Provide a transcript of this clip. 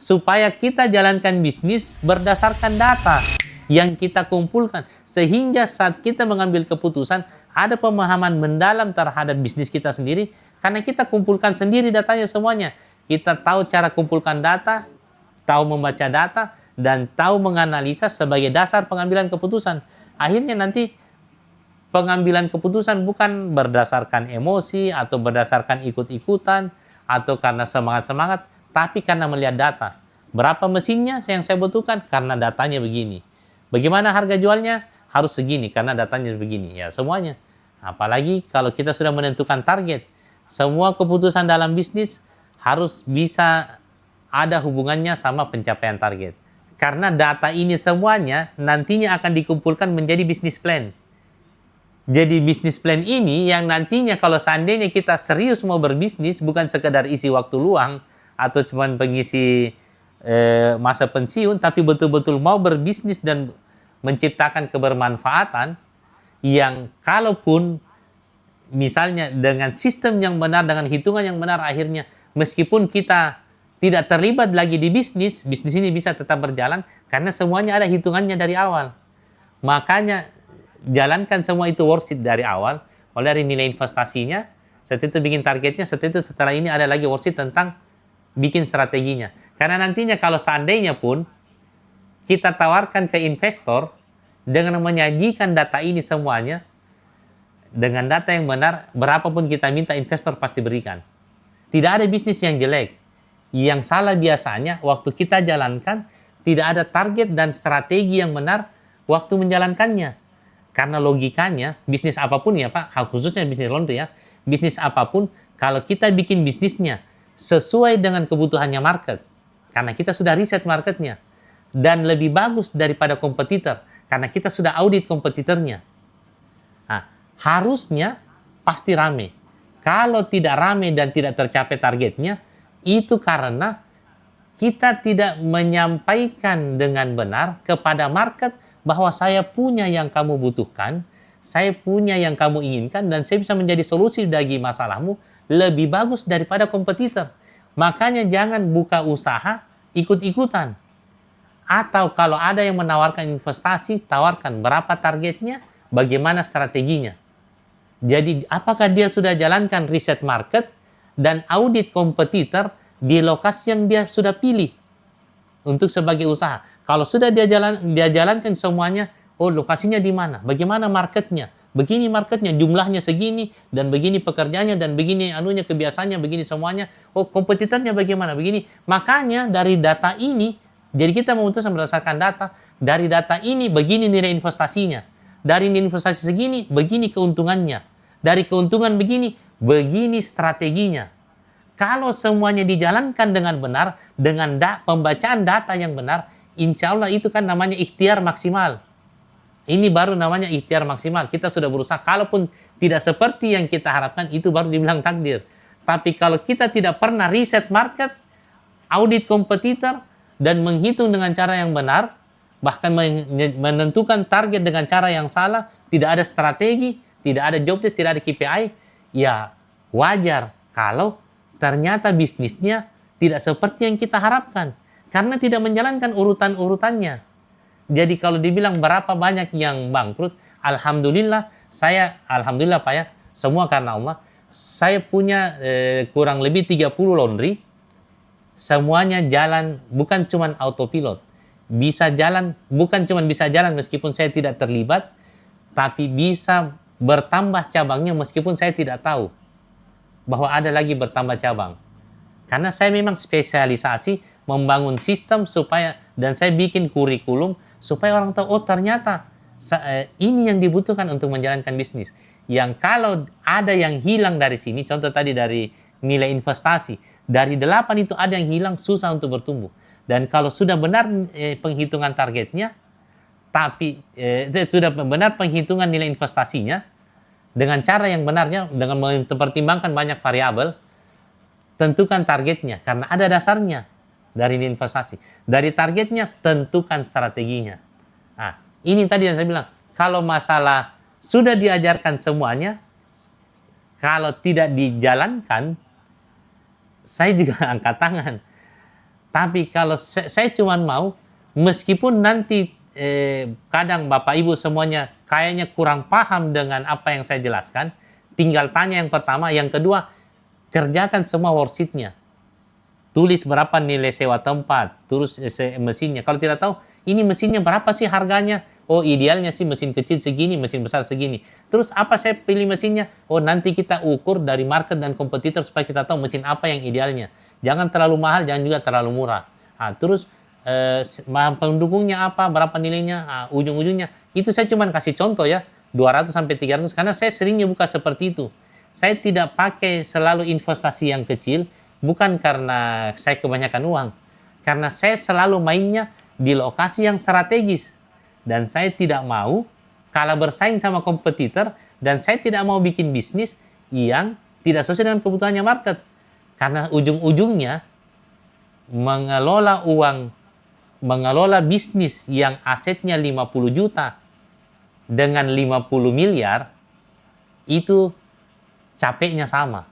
supaya kita jalankan bisnis berdasarkan data yang kita kumpulkan. Sehingga saat kita mengambil keputusan, ada pemahaman mendalam terhadap bisnis kita sendiri, karena kita kumpulkan sendiri datanya semuanya. Kita tahu cara kumpulkan data, tahu membaca data, dan tahu menganalisa sebagai dasar pengambilan keputusan. Akhirnya nanti pengambilan keputusan bukan berdasarkan emosi atau berdasarkan ikut-ikutan atau karena semangat-semangat, tapi karena melihat data. Berapa mesinnya yang saya butuhkan? Karena datanya begini. Bagaimana harga jualnya? Harus segini karena datanya begini. Ya, semuanya. Apalagi kalau kita sudah menentukan target. Semua keputusan dalam bisnis harus bisa ada hubungannya sama pencapaian target. Karena data ini semuanya nantinya akan dikumpulkan menjadi bisnis plan. Jadi bisnis plan ini yang nantinya kalau seandainya kita serius mau berbisnis, bukan sekedar isi waktu luang atau cuma pengisi masa pensiun, tapi betul-betul mau berbisnis dan menciptakan kebermanfaatan yang kalaupun misalnya dengan sistem yang benar, dengan hitungan yang benar, akhirnya meskipun kita tidak terlibat lagi di bisnis, bisnis ini bisa tetap berjalan karena semuanya ada hitungannya dari awal. Makanya jalankan semua itu worksheet dari awal, mulai dari nilai investasinya, setelah itu bikin targetnya, setelah ini ada lagi worksheet tentang bikin strateginya. Karena nantinya kalau seandainya pun kita tawarkan ke investor dengan menyajikan data ini semuanya, dengan data yang benar, berapapun kita minta investor pasti berikan. Tidak ada bisnis yang jelek. Yang salah biasanya waktu kita jalankan tidak ada target dan strategi yang benar waktu menjalankannya. Karena logikanya, bisnis apapun ya Pak, khususnya bisnis laundry ya, bisnis apapun, kalau kita bikin bisnisnya sesuai dengan kebutuhannya market, karena kita sudah riset marketnya, dan lebih bagus daripada kompetitor, karena kita sudah audit kompetitornya. Nah, harusnya pasti rame. Kalau tidak rame dan tidak tercapai targetnya, itu karena kita tidak menyampaikan dengan benar kepada market bahwa saya punya yang kamu butuhkan, saya punya yang kamu inginkan, dan saya bisa menjadi solusi bagi masalahmu lebih bagus daripada kompetitor. Makanya jangan buka usaha ikut-ikutan. Atau kalau ada yang menawarkan investasi, tawarkan berapa targetnya, bagaimana strateginya. Jadi apakah dia sudah jalankan riset market dan audit kompetitor di lokasi yang dia sudah pilih untuk sebagai usaha. Kalau sudah dia jalankan semuanya, oh lokasinya di mana, bagaimana marketnya, begini marketnya, jumlahnya segini, dan begini pekerjaannya, dan begini anunya, kebiasaannya, begini semuanya, oh kompetitornya bagaimana, begini. Makanya dari data ini, jadi kita memutuskan berdasarkan data, dari data ini begini nilai investasinya, dari nilai investasi segini, begini keuntungannya, dari keuntungan begini, begini strateginya. Kalau semuanya dijalankan dengan benar, dengan pembacaan data yang benar, insya Allah itu kan namanya ikhtiar maksimal. Ini baru namanya ikhtiar maksimal. Kita sudah berusaha, kalaupun tidak seperti yang kita harapkan, itu baru dibilang takdir. Tapi kalau kita tidak pernah riset market, audit kompetitor, dan menghitung dengan cara yang benar, bahkan menentukan target dengan cara yang salah, tidak ada strategi, tidak ada job desk, tidak ada KPI, ya wajar kalau ternyata bisnisnya tidak seperti yang kita harapkan. Karena tidak menjalankan urutan-urutannya. Jadi kalau dibilang berapa banyak yang bangkrut, Alhamdulillah Pak ya, semua karena Allah, saya punya kurang lebih 30 laundry, semuanya jalan, bukan cuma autopilot. Bisa jalan, bukan cuma bisa jalan meskipun saya tidak terlibat, tapi bisa bertambah cabangnya meskipun saya tidak tahu bahwa ada lagi bertambah cabang. Karena saya memang spesialisasi membangun sistem supaya, dan saya bikin kurikulum supaya orang tahu, oh ternyata ini yang dibutuhkan untuk menjalankan bisnis. Yang kalau ada yang hilang dari sini, contoh tadi dari nilai investasi, dari 8 itu ada yang hilang, susah untuk bertumbuh. Dan kalau sudah benar penghitungan targetnya, tapi sudah benar penghitungan nilai investasinya, dengan cara yang benarnya, dengan mempertimbangkan banyak variabel, tentukan targetnya, karena ada dasarnya dari investasi. Dari targetnya, tentukan strateginya. Nah, ini tadi yang saya bilang, kalau masalah sudah diajarkan semuanya, kalau tidak dijalankan, saya juga angkat tangan. Tapi kalau saya cuma mau, meskipun nanti kadang Bapak Ibu semuanya kayaknya kurang paham dengan apa yang saya jelaskan, tinggal tanya yang pertama, yang kedua, kerjakan semua worksheet-nya. Tulis berapa nilai sewa tempat, terus mesinnya. Kalau tidak tahu, ini mesinnya berapa sih harganya? Oh, idealnya sih mesin kecil segini, mesin besar segini. Terus apa saya pilih mesinnya? Oh, nanti kita ukur dari market dan kompetitor supaya kita tahu mesin apa yang idealnya. Jangan terlalu mahal, jangan juga terlalu murah. Nah, terus bahan pendukungnya apa, berapa nilainya, ujung-ujungnya. Itu saya cuma kasih contoh ya, 200 sampai 300, karena saya seringnya buka seperti itu. Saya tidak pakai selalu investasi yang kecil, bukan karena saya kebanyakan uang, karena saya selalu mainnya di lokasi yang strategis. Dan saya tidak mau kalah bersaing sama kompetitor, dan saya tidak mau bikin bisnis yang tidak sesuai dengan kebutuhannya market. Karena ujung-ujungnya mengelola bisnis yang asetnya 50 juta dengan 50 miliar, itu capeknya sama.